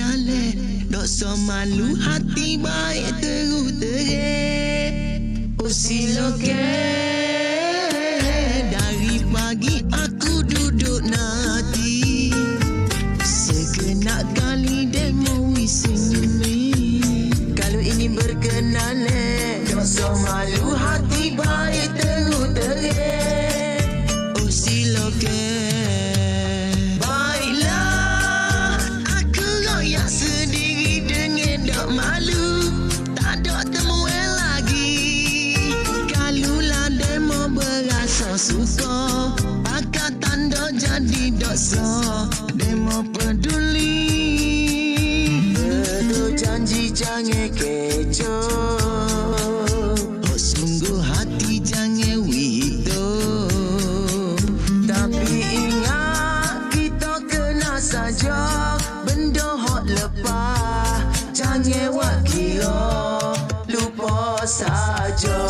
berkenal dok so malu hati baik terus terang. Oh siloke dari pagi aku duduk nanti, segenap kali demo senyum. Kalau ini berkenal dok so malu hati baik terus terang. Oh siloke malu, tak ada temuan lagi. Kalulah demo berasa suka, pakai tanda jadi dosa. Demo peduli, betul janji jangan kecoh. Oh sungguh hati jangan wito, tapi ingat kita kena saja benda hok lepas. Jangan wak kira lupa saja.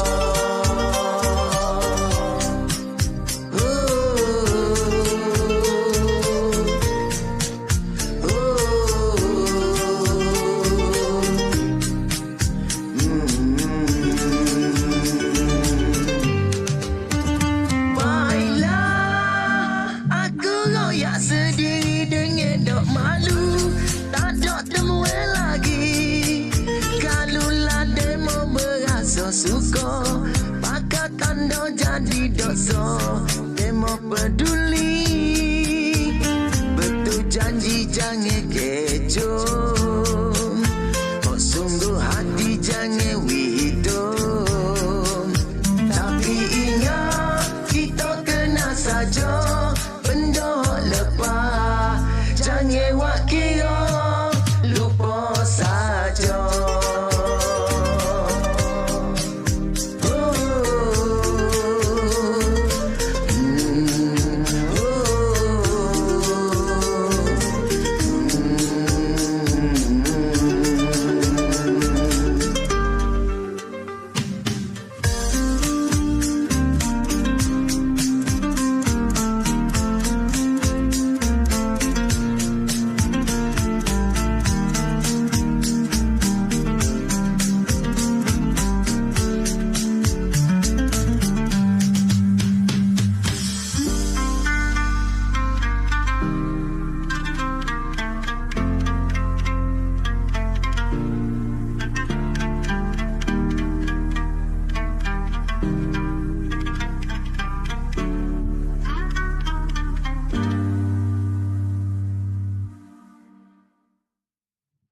Baiklah, aku royak sendiri dengan dok malu, tak ada temuan lagi. Kalulah demo berasa suka, pakai tanda jadi dosa. Demo peduli, betul janji jangan kecoh.